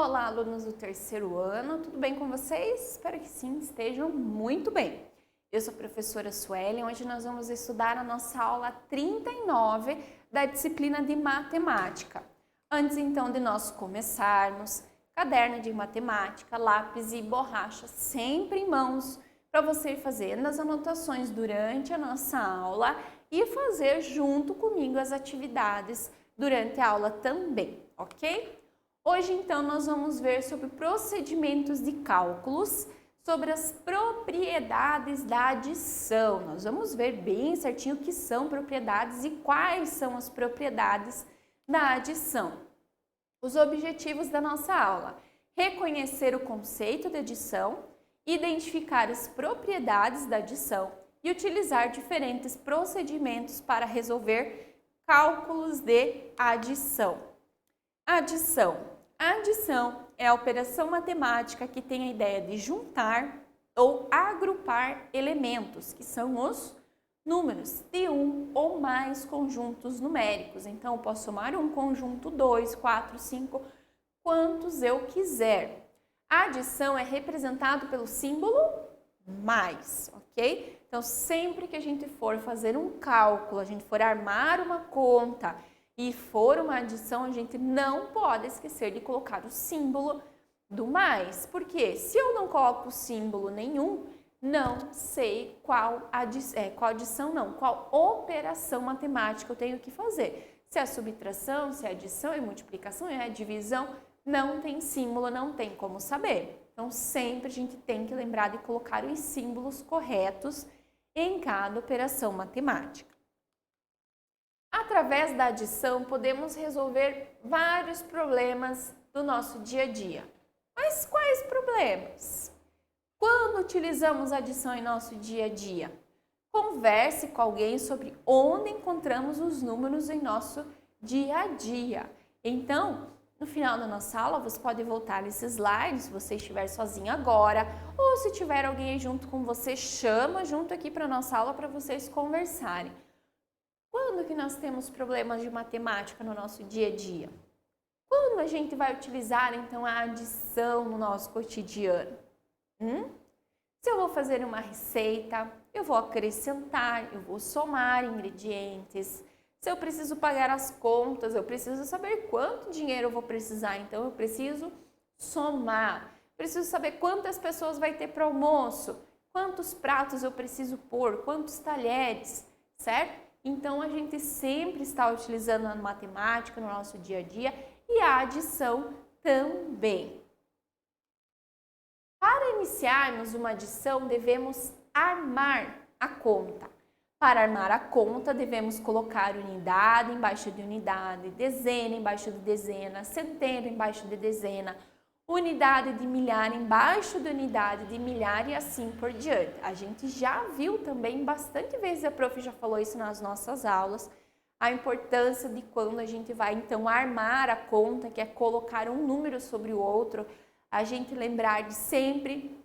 Olá, alunos do terceiro ano, tudo bem com vocês? Espero que sim, estejam muito bem. Eu sou a professora Suelen, hoje nós vamos estudar a nossa aula 39 da disciplina de matemática. Antes então de nós começarmos, caderno de matemática, lápis e borracha sempre em mãos para você ir fazendo as anotações durante a nossa aula e fazer junto comigo as atividades durante a aula também, ok? Hoje, então, nós vamos ver sobre procedimentos de cálculos, sobre as propriedades da adição. Nós vamos ver bem certinho o que são propriedades e quais são as propriedades da adição. Os objetivos da nossa aula: reconhecer o conceito de adição, identificar as propriedades da adição e utilizar diferentes procedimentos para resolver cálculos de adição. Adição. A adição é a operação matemática que tem a ideia de juntar ou agrupar elementos, que são os números, de um ou mais conjuntos numéricos. Então, eu posso somar um conjunto, 2, 4, 5, quantos eu quiser. A adição é representada pelo símbolo mais, ok? Então, sempre que a gente for fazer um cálculo, a gente for armar uma conta e for uma adição, a gente não pode esquecer de colocar o símbolo do mais. Porque se eu não coloco símbolo nenhum, não sei qual adição não, qual operação matemática eu tenho que fazer. Se é subtração, se é adição, é multiplicação, é divisão, não tem símbolo, não tem como saber. Então, sempre a gente tem que lembrar de colocar os símbolos corretos em cada operação matemática. Através da adição, podemos resolver vários problemas do nosso dia a dia. Mas quais problemas? Quando utilizamos a adição em nosso dia a dia? Converse com alguém sobre onde encontramos os números em nosso dia a dia. Então, no final da nossa aula, você pode voltar nesse slide, se você estiver sozinho agora, ou se tiver alguém aí junto com você, chama junto aqui para a nossa aula para vocês conversarem. Quando que nós temos problemas de matemática no nosso dia a dia? Quando a gente vai utilizar, então, a adição no nosso cotidiano? Se eu vou fazer uma receita, eu vou acrescentar, eu vou somar ingredientes. Se eu preciso pagar as contas, eu preciso saber quanto dinheiro eu vou precisar, então eu preciso somar. Preciso saber quantas pessoas vai ter para o almoço, quantos pratos eu preciso pôr, quantos talheres, certo? Então, a gente sempre está utilizando a matemática no nosso dia a dia e a adição também. Para iniciarmos uma adição, devemos armar a conta. Para armar a conta, devemos colocar unidade embaixo de unidade, dezena embaixo de dezena, centena embaixo de dezena, unidade de milhar embaixo de unidade de milhar e assim por diante. A gente já viu também bastante vezes, a prof já falou isso nas nossas aulas, a importância de quando a gente vai então armar a conta, que é colocar um número sobre o outro, a gente lembrar de sempre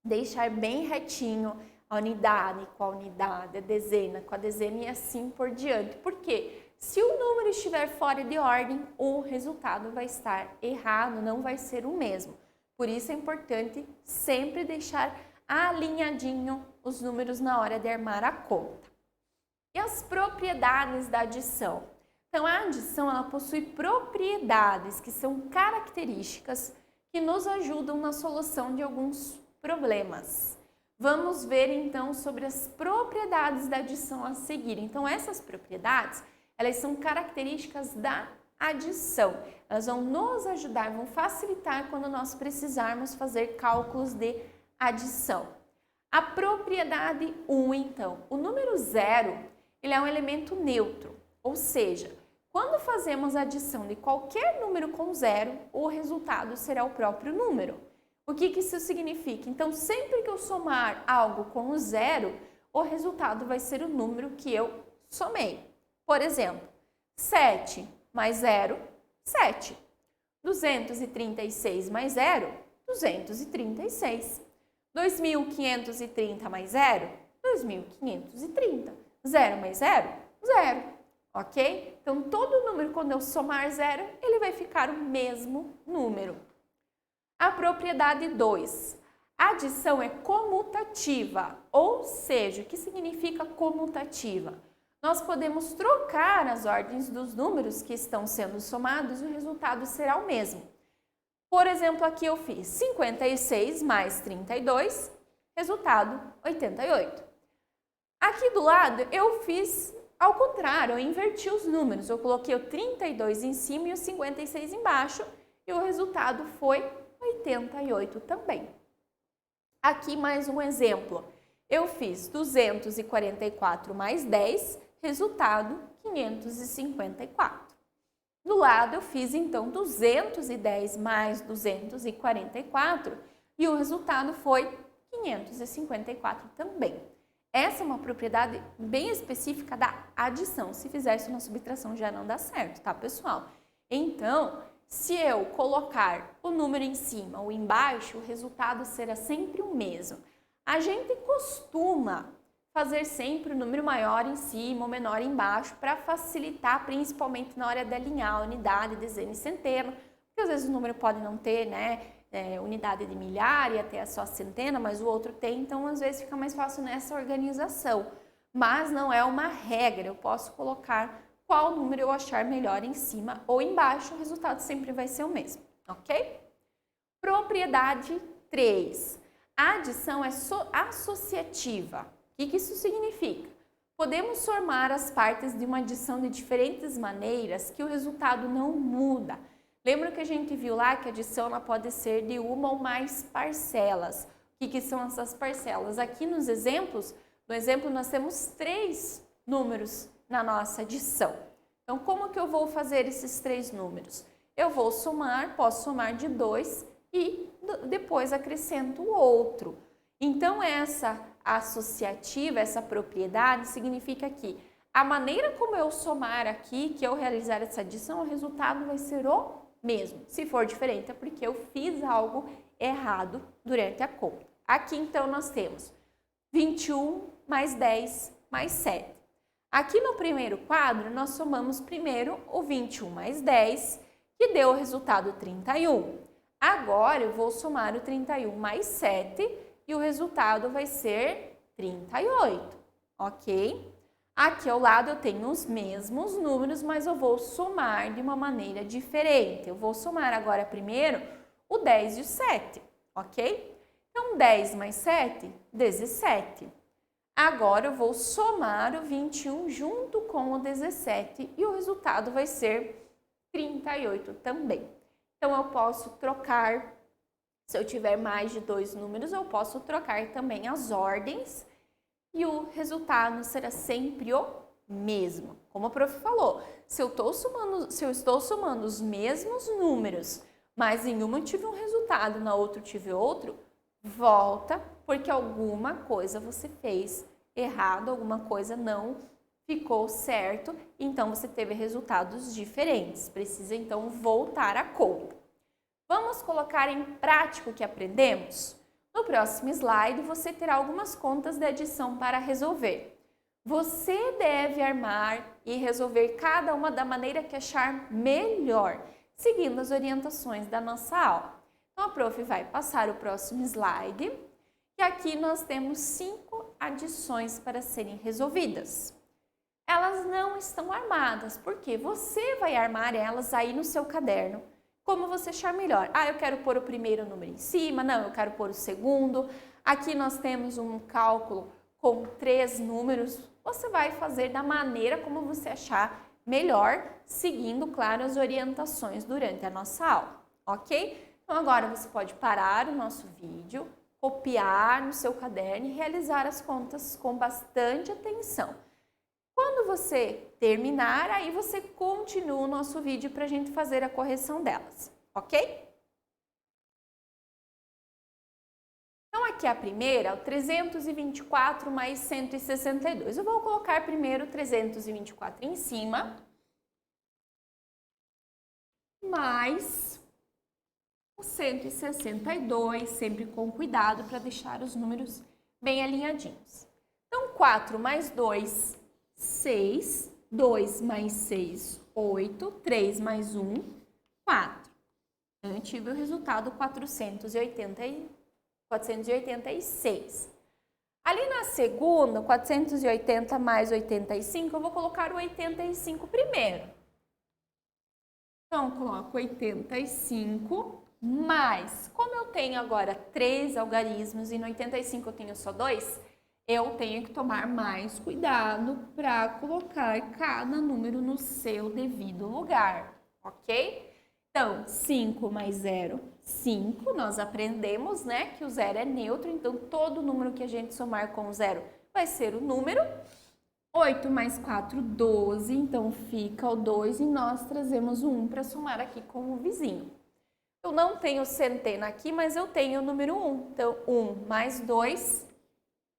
deixar bem retinho a unidade com a unidade, a dezena com a dezena e assim por diante. Por quê? Se o número estiver fora de ordem, o resultado vai estar errado, não vai ser o mesmo. Por isso é importante sempre deixar alinhadinho os números na hora de armar a conta. E as propriedades da adição? Então, a adição ela possui propriedades que são características que nos ajudam na solução de alguns problemas. Vamos ver então sobre as propriedades da adição a seguir. Então, essas propriedades elas são características da adição. Elas vão nos ajudar, vão facilitar quando nós precisarmos fazer cálculos de adição. A propriedade 1, então. O número 0, ele é um elemento neutro. Ou seja, quando fazemos a adição de qualquer número com 0, o resultado será o próprio número. O que isso significa? Então, sempre que eu somar algo com o 0, o resultado vai ser o número que eu somei. Por exemplo, 7 mais 0, 7. 236 mais 0, 236. 2.530 mais 0, 2.530. 0 mais 0, 0. Ok? Então, todo número, quando eu somar 0, ele vai ficar o mesmo número. A propriedade 2. A adição é comutativa, ou seja, o que significa comutativa? Nós podemos trocar as ordens dos números que estão sendo somados e o resultado será o mesmo. Por exemplo, aqui eu fiz 56 mais 32, resultado 88. Aqui do lado eu fiz ao contrário, eu inverti os números. Eu coloquei o 32 em cima e o 56 embaixo e o resultado foi 88 também. Aqui mais um exemplo. Eu fiz 244 mais 10, resultado 554. Do lado eu fiz então 210 mais 244 e o resultado foi 554 também. Essa é uma propriedade bem específica da adição. Se fizer isso na subtração já não dá certo, tá, pessoal? Então, se eu colocar o número em cima ou embaixo, o resultado será sempre o mesmo. A gente costuma fazer sempre o número maior em cima ou menor embaixo para facilitar, principalmente na hora de alinhar unidade, dezena e centena, porque às vezes o número pode não ter, né, unidade de milhar e até só centena, mas o outro tem, então às vezes fica mais fácil nessa organização. Mas não é uma regra, eu posso colocar qual número eu achar melhor em cima ou embaixo, o resultado sempre vai ser o mesmo, ok? Propriedade 3. A adição é associativa. O que isso significa? Podemos somar as partes de uma adição de diferentes maneiras que o resultado não muda. Lembra que a gente viu lá que a adição ela pode ser de uma ou mais parcelas. O que são essas parcelas? Aqui no exemplo nós temos 3 números na nossa adição. Então, como que eu vou fazer esses 3 números? Eu vou somar, posso somar de 2 e depois acrescento o outro. Então, essa associativa, essa propriedade, significa que a maneira como eu somar aqui, que eu realizar essa adição, o resultado vai ser o mesmo. Se for diferente, é porque eu fiz algo errado durante a conta. Aqui, então, nós temos 21 mais 10 mais 7. Aqui no primeiro quadro, nós somamos primeiro o 21 mais 10, que deu o resultado 31. Agora, eu vou somar o 31 mais 7 e o resultado vai ser 38, ok? Aqui ao lado eu tenho os mesmos números, mas eu vou somar de uma maneira diferente. Eu vou somar agora primeiro o 10 e o 7, ok? Então, 10 mais 7, 17. Agora eu vou somar o 21 junto com o 17 e o resultado vai ser 38 também. Então, eu posso trocar, se eu tiver mais de 2 números, eu posso trocar também as ordens e o resultado será sempre o mesmo. Como a prof falou, se eu estou somando os mesmos números, mas em uma eu tive um resultado, na outra eu tive outro, volta, porque alguma coisa você fez errado, alguma coisa não ficou certo, então você teve resultados diferentes. Precisa então voltar à conta. Vamos colocar em prática o que aprendemos? No próximo slide, você terá algumas contas de adição para resolver. Você deve armar e resolver cada uma da maneira que achar melhor, seguindo as orientações da nossa aula. Então, a prof vai passar o próximo slide e aqui nós temos 5 adições para serem resolvidas. Elas não estão armadas, porque você vai armar elas aí no seu caderno. Como você achar melhor. Ah, eu quero pôr o primeiro número em cima, não, eu quero pôr o segundo. Aqui nós temos um cálculo com 3 números. Você vai fazer da maneira como você achar melhor, seguindo, claro, as orientações durante a nossa aula, ok? Então, agora você pode parar o nosso vídeo, copiar no seu caderno e realizar as contas com bastante atenção. Quando você terminar, aí você continua o nosso vídeo para a gente fazer a correção delas, ok? Então, aqui a primeira, o 324 mais 162. Eu vou colocar primeiro o 324 em cima, mais o 162, sempre com cuidado para deixar os números bem alinhadinhos. Então, 4 mais 2, 6, 2 mais 6, 8, 3 mais 1, 4. Eu tive o resultado 486. Ali na segunda, 480 mais 85, eu vou colocar o 85 primeiro. Então, eu coloco 85 mais, como eu tenho agora 3 algarismos e no 85 eu tenho só 2, eu tenho que tomar mais cuidado para colocar cada número no seu devido lugar, ok? Então, 5 mais 0, 5. Nós aprendemos, né, que o 0 é neutro, então todo número que a gente somar com o 0 vai ser o número. 8 mais 4, 12, então fica o 2 e nós trazemos o 1 para somar aqui com o vizinho. Eu não tenho centena aqui, mas eu tenho o número 1. Então, 1 mais 2,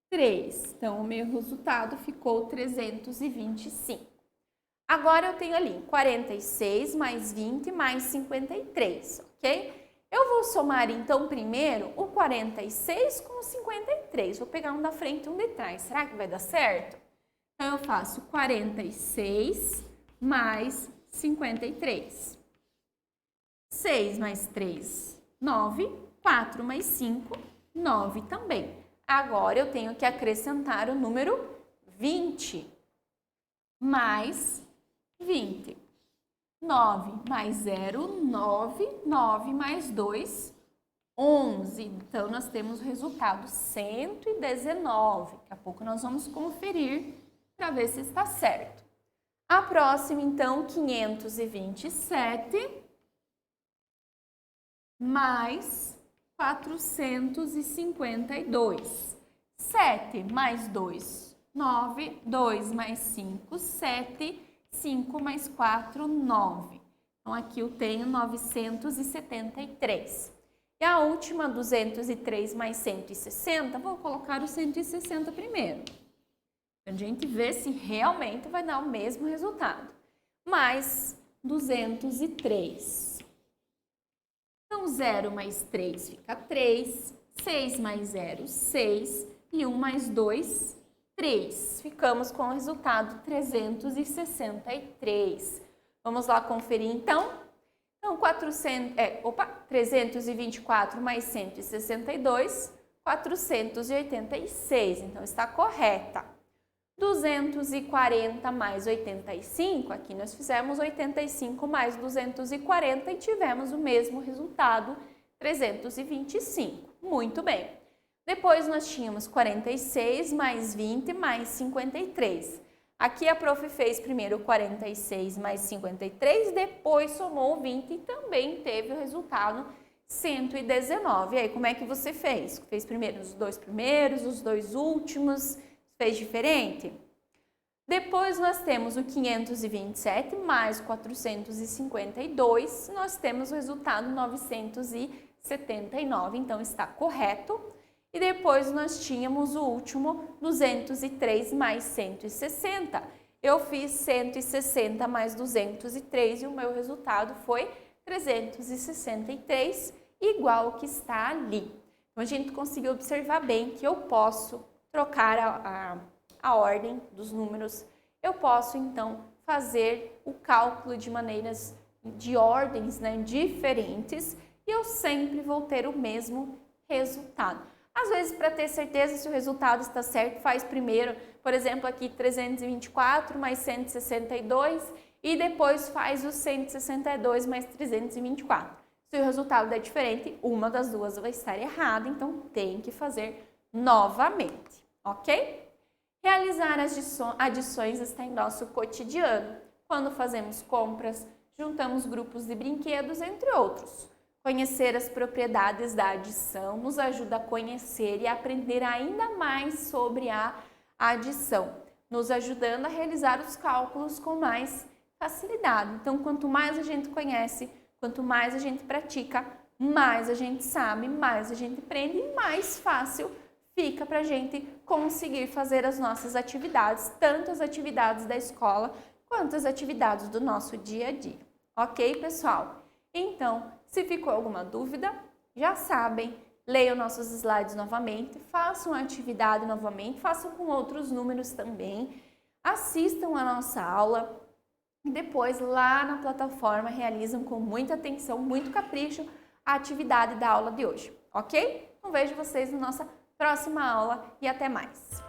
3. Então, o meu resultado ficou 325. Agora, eu tenho ali 46 mais 20 mais 53, ok? Eu vou somar, então, primeiro o 46 com o 53. Vou pegar um da frente e um de trás. Será que vai dar certo? Então, eu faço 46 mais 53. 6 mais 3, 9. 4 mais 5, 9 também. Agora, eu tenho que acrescentar o número 20 mais 20. 9 mais 0, 9. 9 mais 2, 11. Então, nós temos o resultado 119. Daqui a pouco nós vamos conferir para ver se está certo. A próxima, então, 527 mais 452. 7 mais 2, 9. 2 mais 5, 7. 5 mais 4, 9. Então, aqui eu tenho 973. E a última, 203 mais 160, vou colocar o 160 primeiro. A gente vê se realmente vai dar o mesmo resultado. Mais 203. Então, 0 mais 3 fica 3. 6 mais 0, 6. E 1 mais 2, 3. Ficamos com o resultado 363. Vamos lá conferir, então? Então, 324 mais 162, 486. Então, está correta. 240 mais 85, aqui nós fizemos 85 mais 240 e tivemos o mesmo resultado, 325. Muito bem. Depois nós tínhamos 46 mais 20 mais 53. Aqui a prof fez primeiro 46 mais 53, depois somou 20 e também teve o resultado 119. E aí, como é que você fez? Fez primeiro os dois primeiros, os dois últimos? Fez diferente? Depois nós temos o 527 mais 452, nós temos o resultado 979, então está correto. E depois nós tínhamos o último 203 mais 160. Eu fiz 160 mais 203 e o meu resultado foi 363, igual ao que está ali. Então a gente conseguiu observar bem que eu posso trocar a ordem dos números, eu posso então fazer o cálculo de maneiras, de ordens, né, diferentes e eu sempre vou ter o mesmo resultado. Às vezes, para ter certeza se o resultado está certo, faz primeiro, por exemplo, aqui 324 mais 162 e depois faz o 162 mais 324. Se o resultado é diferente, uma das duas vai estar errada, então tem que fazer novamente, ok? Realizar as adições está em nosso cotidiano. Quando fazemos compras, juntamos grupos de brinquedos, entre outros. Conhecer as propriedades da adição nos ajuda a conhecer e aprender ainda mais sobre a adição, nos ajudando a realizar os cálculos com mais facilidade. Então, quanto mais a gente conhece, quanto mais a gente pratica, mais a gente sabe, mais a gente aprende e mais fácil fica para a gente conseguir fazer as nossas atividades, tanto as atividades da escola quanto as atividades do nosso dia a dia. Ok, pessoal? Então, se ficou alguma dúvida, já sabem, leiam nossos slides novamente, façam a atividade novamente, façam com outros números também, assistam a nossa aula, e depois lá na plataforma realizam com muita atenção, muito capricho a atividade da aula de hoje, ok? Então vejo vocês na nossa próxima aula e até mais!